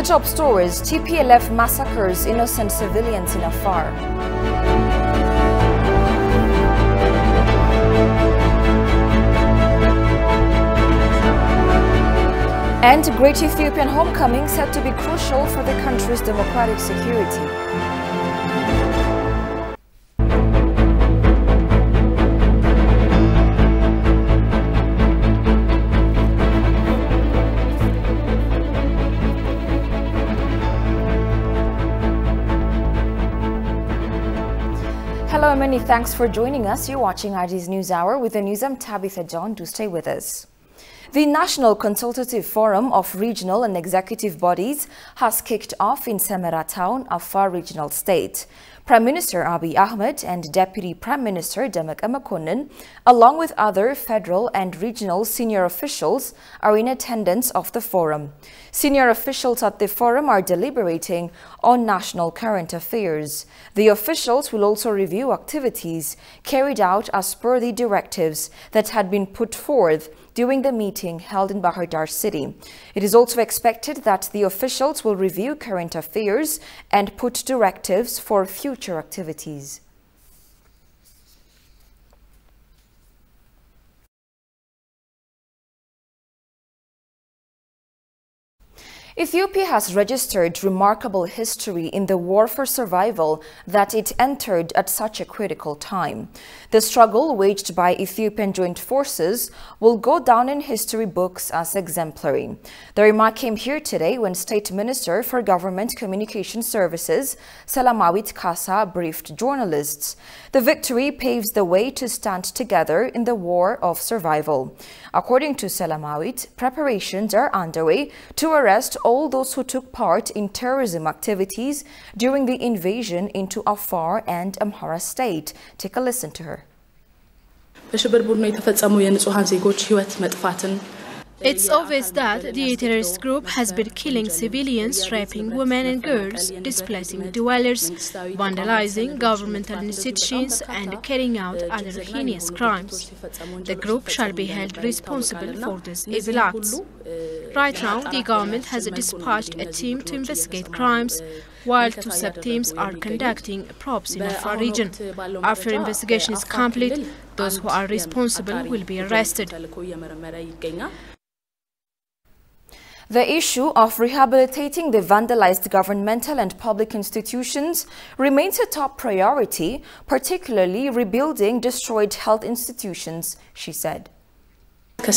top stories: TPLF massacres innocent civilians in Afar. And Great Ethiopian homecoming said to be crucial for the country's democratic security. Hello and many thanks for joining us. You're watching ID's News Hour. With the news, I'm Tabitha John. Do stay with us. The National Consultative Forum of Regional and Executive Bodies has kicked off in Semera Town, Afar Regional State. Prime Minister Abiy Ahmed and Deputy Prime Minister Demeke Mekonnen, along with other federal and regional senior officials, are in attendance of the forum. Senior officials at the forum are deliberating on national current affairs. The officials will also review activities carried out as per the directives that had been put forth during the meeting held in Bahir Dar City. It is also expected that the officials will review current affairs and put directives for future activities. Ethiopia has registered remarkable history in the war for survival that it entered at such a critical time. The struggle waged by Ethiopian joint forces will go down in history books as exemplary. The remark came here today when State Minister for Government Communication Services, Selamawit Kasa, briefed journalists. The victory paves the way to stand together in the war of survival. According to Selamawit, preparations are underway to arrest all those who took part in terrorism activities during the invasion into Afar and Amhara state. Take a listen to her. It's obvious that the terrorist group has been killing civilians, raping women and girls, displacing dwellers, vandalizing governmental institutions and carrying out other heinous crimes. The group shall be held responsible for these evil acts. Right now, the government has dispatched a team to investigate crimes, while two sub-teams are conducting probes in the Afar region. After investigation is complete, those who are responsible will be arrested. The issue of rehabilitating the vandalized governmental and public institutions remains a top priority, particularly rebuilding destroyed health institutions, she said. Over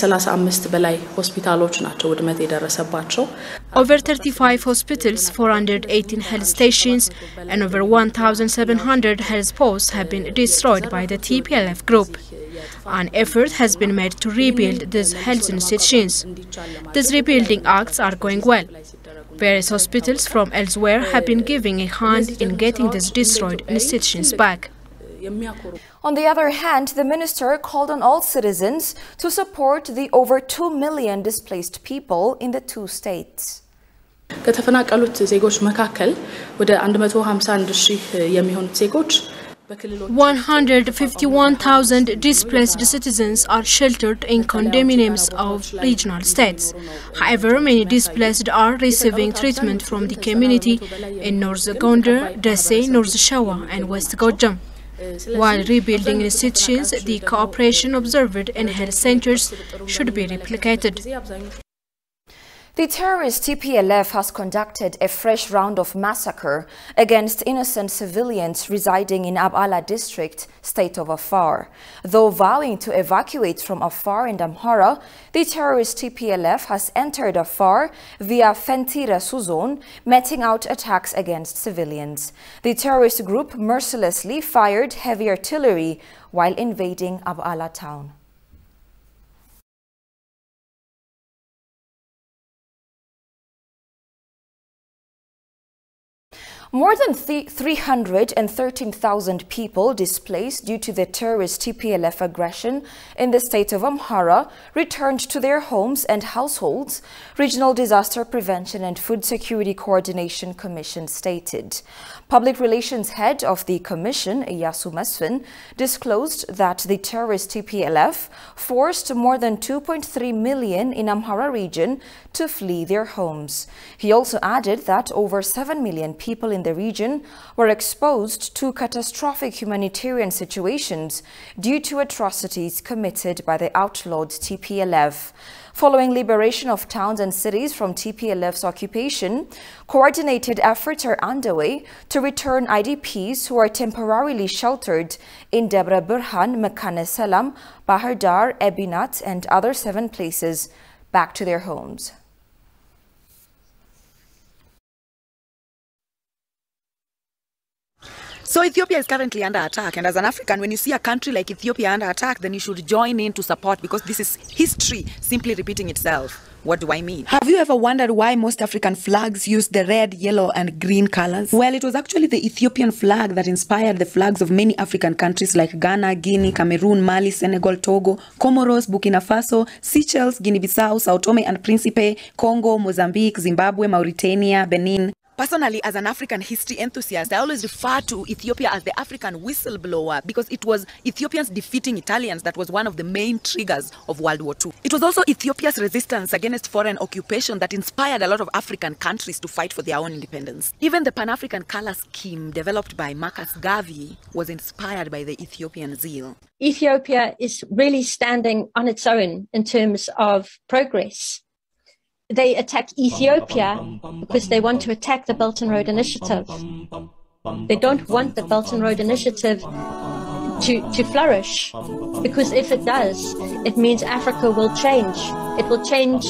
35 hospitals, 418 health stations, and over 1,700 health posts have been destroyed by the TPLF group. An effort has been made to rebuild these health institutions. These rebuilding acts are going well. Various hospitals from elsewhere have been giving a hand in getting these destroyed institutions back. On the other hand, the minister called on all citizens to support the over 2 million displaced people in the two states. 151,000 displaced citizens are sheltered in condominiums of regional states. However, many displaced are receiving treatment from the community in North Gondar, Desse, North Shawa and West Gojam. While rebuilding institutions, the cooperation observed in health centers should be replicated. The terrorist TPLF has conducted a fresh round of massacre against innocent civilians residing in Abala district, state of Afar. Though vowing to evacuate from Afar and Amhara, the terrorist TPLF has entered Afar via Fentira Suzon, meting out attacks against civilians. The terrorist group mercilessly fired heavy artillery while invading Abala town. More than 313,000 people displaced due to the terrorist TPLF aggression in the state of Amhara returned to their homes and households, Regional Disaster Prevention and Food Security Coordination Commission stated. Public Relations Head of the Commission, Iyasu Masfin, disclosed that the terrorist TPLF forced more than 2.3 million in Amhara region to flee their homes. He also added that over 7 million people in the region were exposed to catastrophic humanitarian situations due to atrocities committed by the outlawed TPLF. Following liberation of towns and cities from TPLF's occupation, coordinated efforts are underway to return IDPs who are temporarily sheltered in Debra Burhan, Mekane Selam, Bahar Dar, Ebinat, and other 7 places back to their homes. So Ethiopia is currently under attack, and as an African, when you see a country like Ethiopia under attack, then you should join in to support, because this is history simply repeating itself. What do I mean? Have you ever wondered why most African flags use the red, yellow, and green colors? Well, it was actually the Ethiopian flag that inspired the flags of many African countries like Ghana, Guinea, Cameroon, Mali, Senegal, Togo, Comoros, Burkina Faso, Seychelles, Guinea-Bissau, Sao Tome and Principe, Congo, Mozambique, Zimbabwe, Mauritania, Benin. Personally, as an African history enthusiast, I always refer to Ethiopia as the African whistleblower, because it was Ethiopians defeating Italians that was one of the main triggers of World War II. It was also Ethiopia's resistance against foreign occupation that inspired a lot of African countries to fight for their own independence. Even the Pan-African color scheme developed by Marcus Garvey was inspired by the Ethiopian zeal. Ethiopia is really standing on its own in terms of progress. They attack Ethiopia because they want to attack the Belt and Road Initiative. They don't want the Belt and Road Initiative to flourish, because if it does, it means Africa will change. It will change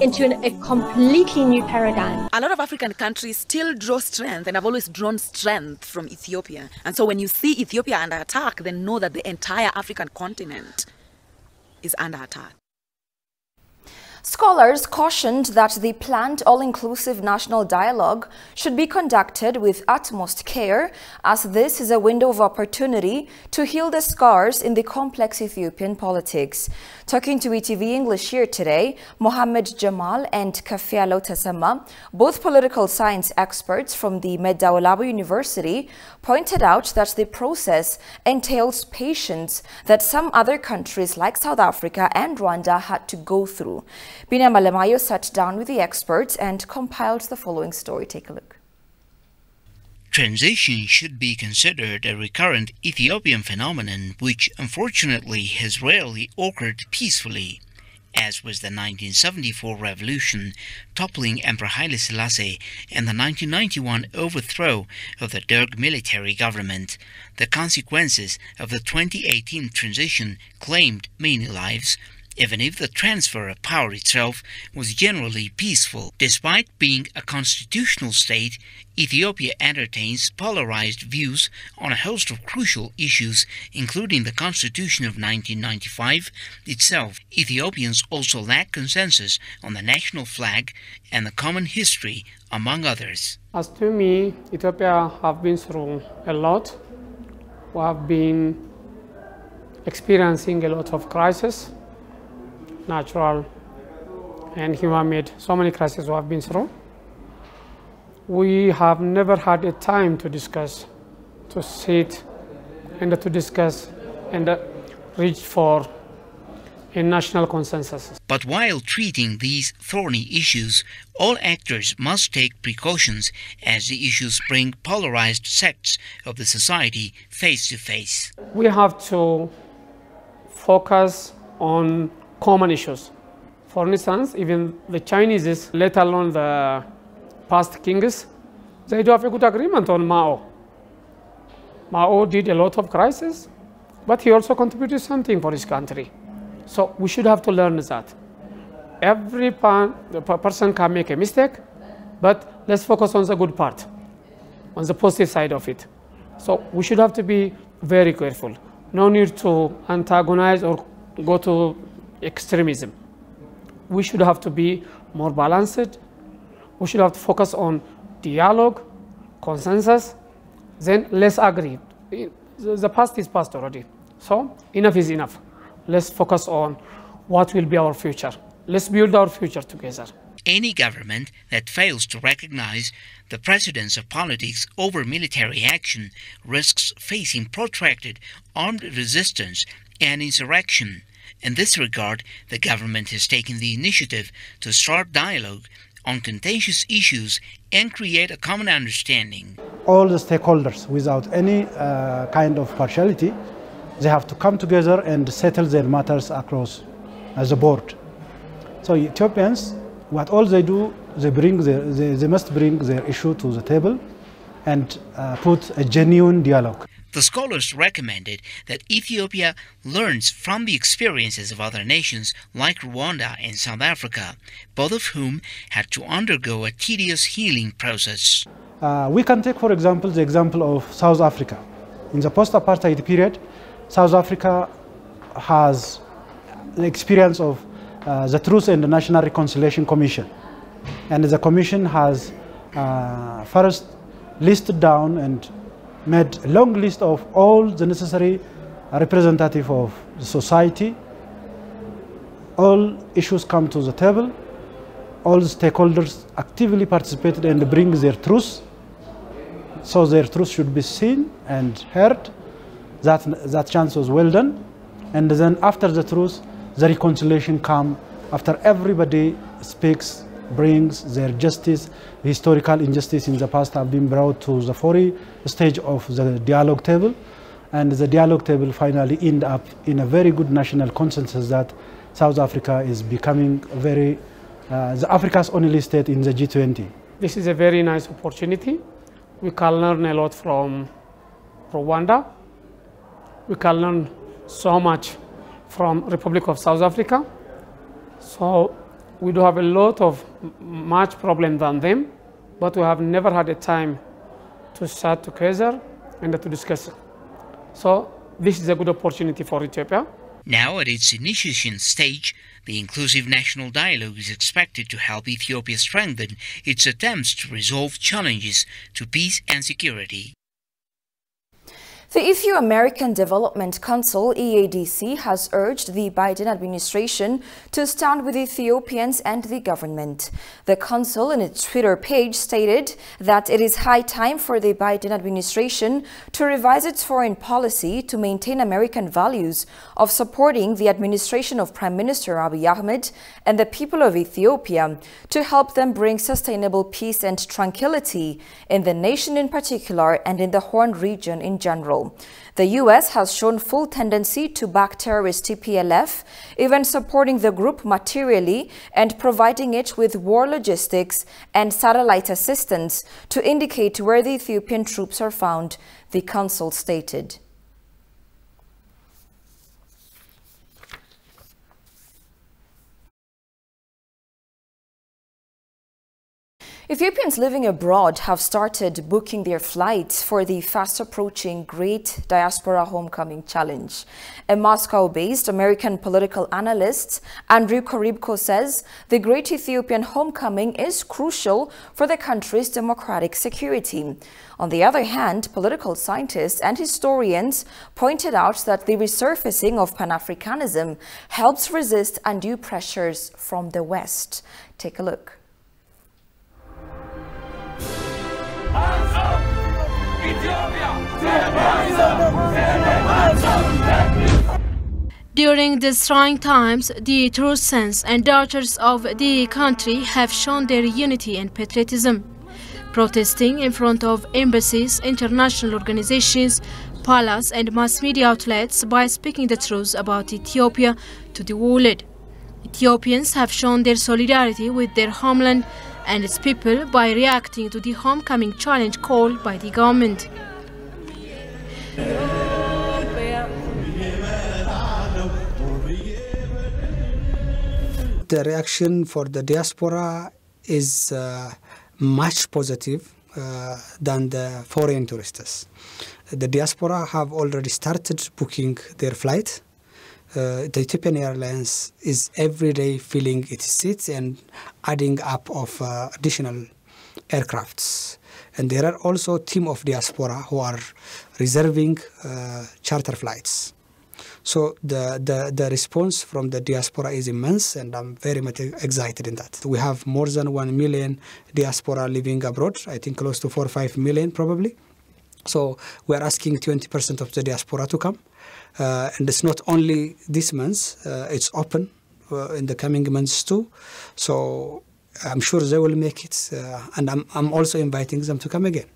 into a completely new paradigm. A lot of African countries still draw strength and have always drawn strength from Ethiopia. And so when you see Ethiopia under attack, then know that the entire African continent is under attack. Scholars cautioned that the planned all-inclusive national dialogue should be conducted with utmost care, as this is a window of opportunity to heal the scars in the complex Ethiopian politics. Talking to ETV English here today, Mohammed Jamal and Kafialo Tasama, both political science experts from the Medawalabo University, pointed out that the process entails patience that some other countries like South Africa and Rwanda had to go through. Bina Malemayo sat down with the experts and compiled the following story. Take a look. Transition should be considered a recurrent Ethiopian phenomenon which unfortunately has rarely occurred peacefully, as was the 1974 revolution toppling Emperor Haile Selassie and the 1991 overthrow of the Derg military government. The consequences of the 2018 transition claimed many lives, even if the transfer of power itself was generally peaceful. Despite being a constitutional state, Ethiopia entertains polarized views on a host of crucial issues, including the Constitution of 1995 itself. Ethiopians also lack consensus on the national flag and the common history, among others. As to me, Ethiopia have been through a lot. We have been experiencing a lot of crises, natural and human-made. So many crises we have been through. We have never had a time to discuss, to sit and to discuss and reach for a national consensus. But while treating these thorny issues, all actors must take precautions as the issues bring polarized sects of the society face to face. We have to focus on common issues. For instance, even the Chinese, let alone the past kings, they do have a good agreement on Mao. Mao did a lot of crises, but he also contributed something for his country. So we should have to learn that. Every person can make a mistake, but let's focus on the good part, on the positive side of it. So we should have to be very careful. No need to antagonize or go to extremism. We should have to be more balanced. We should have to focus on dialogue, consensus, then let's agree. The past is past already. So enough is enough. Let's focus on what will be our future. Let's build our future together. Any government that fails to recognize the precedence of politics over military action risks facing protracted armed resistance and insurrection. In this regard, the government has taken the initiative to start dialogue on contentious issues and create a common understanding. All the stakeholders, without any kind of partiality, they have to come together and settle their matters across as a board. So Ethiopians, what all they do, they must bring their issue to the table and put a genuine dialogue. The scholars recommended that Ethiopia learns from the experiences of other nations like Rwanda and South Africa, both of whom had to undergo a tedious healing process. We can take, for example, the example of South Africa. In the post-apartheid period, South Africa has the experience of the Truth and the National Reconciliation Commission. And the commission has first listed down and made a long list of all the necessary representatives of the society. All issues come to the table. All the stakeholders actively participated and bring their truth. So their truth should be seen and heard. That chance was well done. And then after the truth, the reconciliation comes after everybody speaks, brings their justice. The historical injustice in the past have been brought to the fore stage of the dialogue table, and the dialogue table finally end up in a very good national consensus that South Africa is becoming the Africa's only state in the G20. This is a very nice opportunity. We can learn a lot from Rwanda. We can learn so much from Republic of South Africa. So we do have a lot of much problem than them, but we have never had a time to sit together and to discuss it. So this is a good opportunity for Ethiopia. Now at its initiation stage, the inclusive national dialogue is expected to help Ethiopia strengthen its attempts to resolve challenges to peace and security. The Ethio-American Development Council, EADC, has urged the Biden administration to stand with Ethiopians and the government. The council, in its Twitter page, stated that it is high time for the Biden administration to revise its foreign policy to maintain American values of supporting the administration of Prime Minister Abiy Ahmed and the people of Ethiopia to help them bring sustainable peace and tranquility in the nation in particular and in the Horn region in general. The U.S. has shown full tendency to back terrorist TPLF, even supporting the group materially and providing it with war logistics and satellite assistance to indicate where the Ethiopian troops are found, the council stated. Ethiopians living abroad have started booking their flights for the fast-approaching Great Diaspora Homecoming Challenge. A Moscow-based American political analyst, Andrew Koribko, says the Great Ethiopian Homecoming is crucial for the country's democratic security. On the other hand, political scientists and historians pointed out that the resurfacing of Pan-Africanism helps resist undue pressures from the West. Take a look. During these trying times, the true sons and daughters of the country have shown their unity and patriotism, protesting in front of embassies, international organizations, palace and mass media outlets by speaking the truth about Ethiopia to the world. Ethiopians have shown their solidarity with their homeland and its people by reacting to the homecoming challenge called by the government. The reaction for the diaspora is much positive than the foreign tourists. The diaspora have already started booking their flight. The Ethiopian Airlines is every day filling its seats and adding up of additional aircrafts. And there are also a team of diaspora who are reserving charter flights. So the response from the diaspora is immense, and I'm very much excited in that. We have more than 1 million diaspora living abroad, I think close to 4 or 5 million probably. So we are asking 20% of the diaspora to come. And it's not only this month, it's open in the coming months too. So I'm sure they will make it, and I'm also inviting them to come again.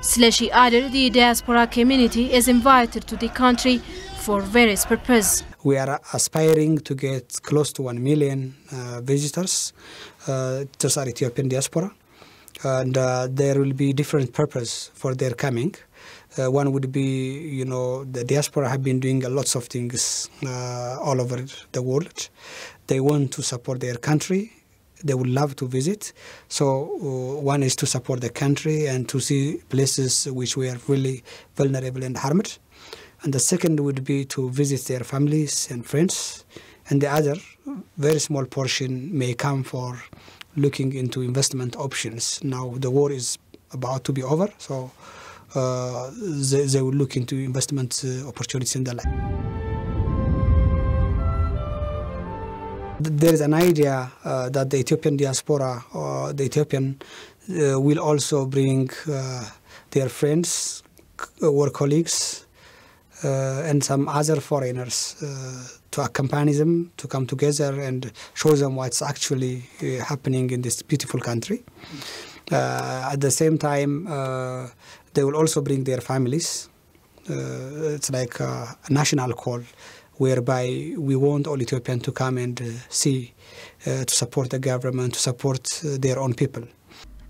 Slashy added the diaspora community is invited to the country for various purposes. We are aspiring to get close to 1 million visitors. Those are Ethiopian diaspora. And there will be different purpose for their coming. One would be, the diaspora have been doing lots of things all over the world. They want to support their country. They would love to visit. So one is to support the country and to see places which were really vulnerable and harmed. And the second would be to visit their families and friends. And the other, very small portion, may come for looking into investment options. Now the war is about to be over, so they will look into investment opportunities in the land. There is an idea that the Ethiopian diaspora, or the Ethiopian, will also bring their friends, work colleagues, and some other foreigners to accompany them, to come together and show them what's actually happening in this beautiful country. At the same time, they will also bring their families. It's like a national call, whereby we want all Ethiopians to come and see, to support the government, to support their own people.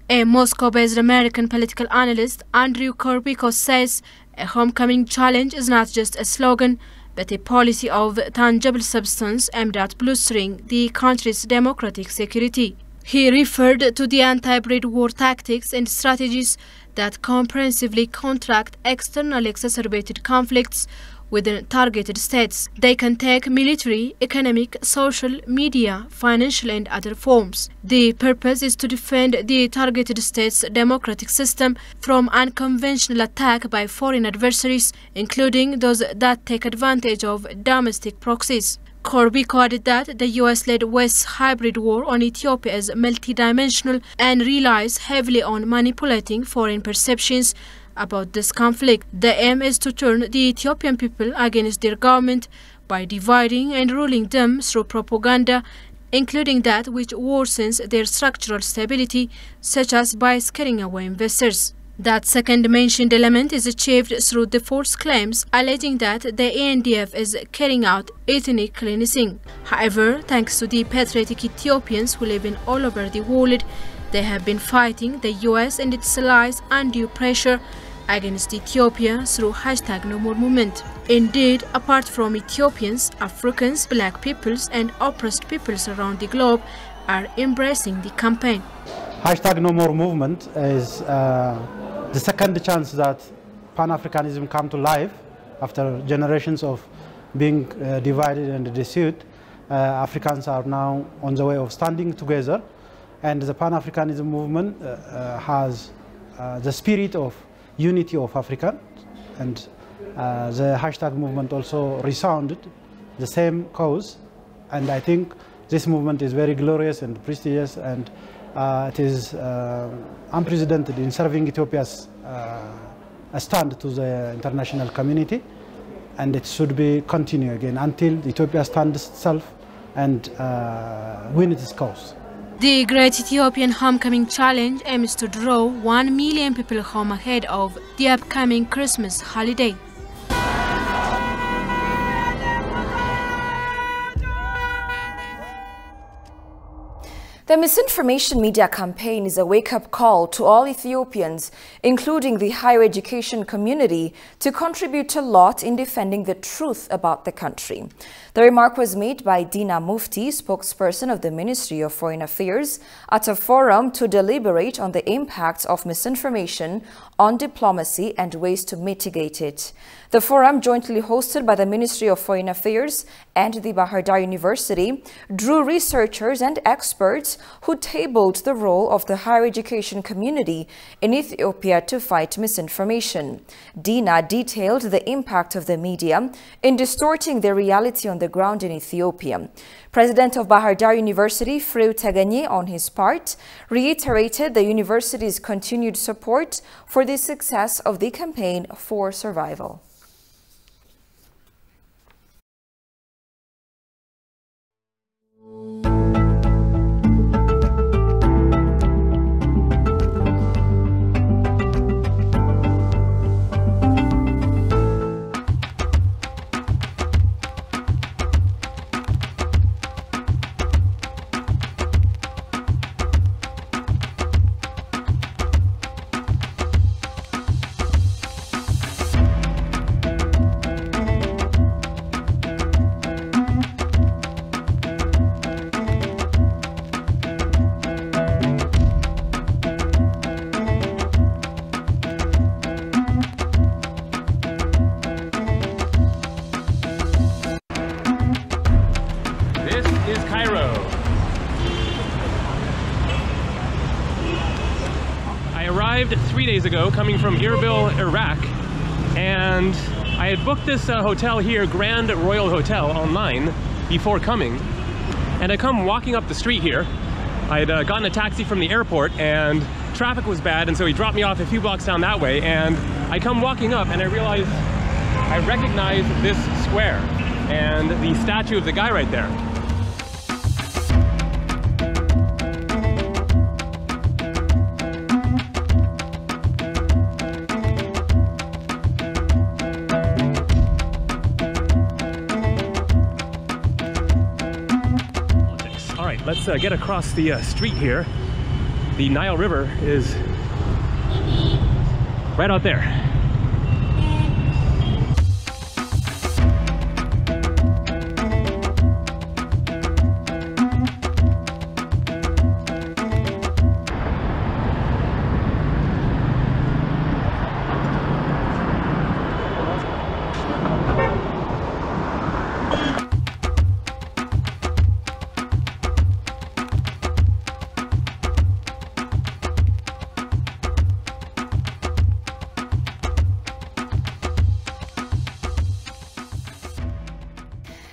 A Moscow-based American political analyst, Andrew Korbiko, says a homecoming challenge is not just a slogan, but a policy of tangible substance aimed at bolstering the country's democratic security. He referred to the anti-breed war tactics and strategies that comprehensively contract externally exacerbated conflicts within targeted states. They can take military, economic, social, media, financial and other forms. The purpose is to defend the targeted state's democratic system from unconventional attack by foreign adversaries, including those that take advantage of domestic proxies. Korbiko added that the US-led West's hybrid war on Ethiopia is multidimensional and relies heavily on manipulating foreign perceptions about this conflict. The aim is to turn the Ethiopian people against their government by dividing and ruling them through propaganda, including that which worsens their structural stability, such as by scaring away investors. That second mentioned element is achieved through the false claims alleging that the ANDF is carrying out ethnic cleansing. However, thanks to the patriotic Ethiopians who live in all over the world, they have been fighting the US and its allies undue pressure against Ethiopia through #NoMore movement. Indeed, apart from Ethiopians, Africans, black peoples and oppressed peoples around the globe are embracing the campaign. #NoMore movement is the second chance that Pan-Africanism come to life after generations of being divided and disputed. Africans are now on the way of standing together, and the Pan-Africanism movement has the spirit of unity of Africa, and the #movement also resounded the same cause, and I think this movement is very glorious and prestigious, and it is unprecedented in serving Ethiopia's stand to the international community, and it should be continue again until Ethiopia stands itself and win its cause. The Great Ethiopian Homecoming Challenge aims to draw 1 million people home ahead of the upcoming Christmas holiday. The misinformation media campaign is a wake-up call to all Ethiopians, including the higher education community, to contribute a lot in defending the truth about the country. The remark was made by Dina Mufti, spokesperson of the Ministry of Foreign Affairs, at a forum to deliberate on the impacts of misinformation on diplomacy and ways to mitigate it. The forum, jointly hosted by the Ministry of Foreign Affairs and the Bahir Dar University drew researchers and experts who tabled the role of the higher education community in Ethiopia to fight misinformation. Dina detailed the impact of the media in distorting the reality on the ground in Ethiopia. President of Bahir Dar University, Freu Teganye, on his part, reiterated the university's continued support for the success of the campaign for survival. I arrived 3 days ago coming from Erbil, Iraq, and I had booked this hotel here, Grand Royal Hotel, online before coming. And I come walking up the street here. I had gotten a taxi from the airport and traffic was bad, and so he dropped me off a few blocks down that way, and I come walking up and I realized I recognize this square and the statue of the guy right there. Let's get across the street here. The Nile River is right out there.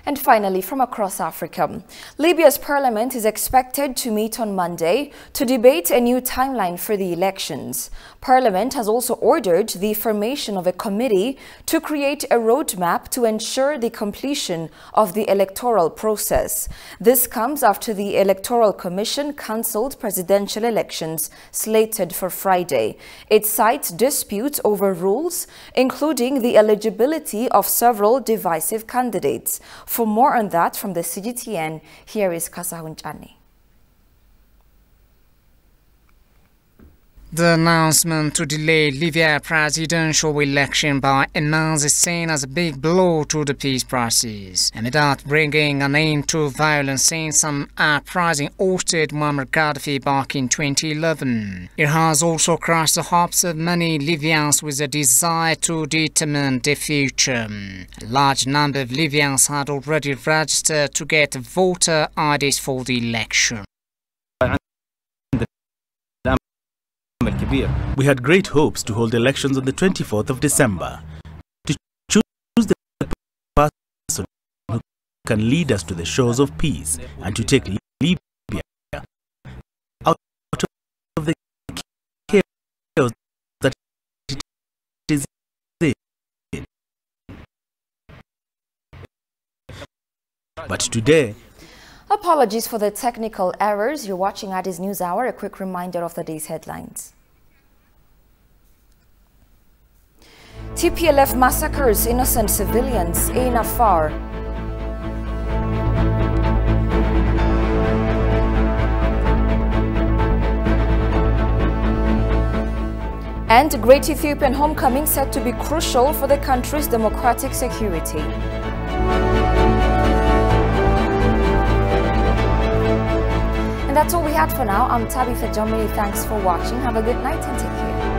And finally, from across Africa, Libya's parliament is expected to meet on Monday to debate a new timeline for the elections. Parliament has also ordered the formation of a committee to create a roadmap to ensure the completion of the electoral process. This comes after the Electoral Commission cancelled presidential elections slated for Friday. It cites disputes over rules, including the eligibility of several divisive candidates. For more on that from the CGTN, here is Kasahun Chani. The announcement to delay Libya presidential election by Enaz is seen as a big blow to the peace process, and without bringing an end to violence since some uprising ousted Muammar Gaddafi back in 2011. It has also crushed the hopes of many Libyans with a desire to determine their future. A large number of Libyans had already registered to get voter IDs for the election. We had great hopes to hold elections on the 24th of December, to choose the person who can lead us to the shores of peace and to take Libya out of the chaos that it is in. But today, apologies for the technical errors. You're watching Addis News Hour. A quick reminder of the day's headlines. TPLF massacres innocent civilians in Afar. And Great Ethiopian Homecoming said to be crucial for the country's democratic security. And that's all we had for now. I'm Tabitha John. Thanks for watching. Have a good night and take care.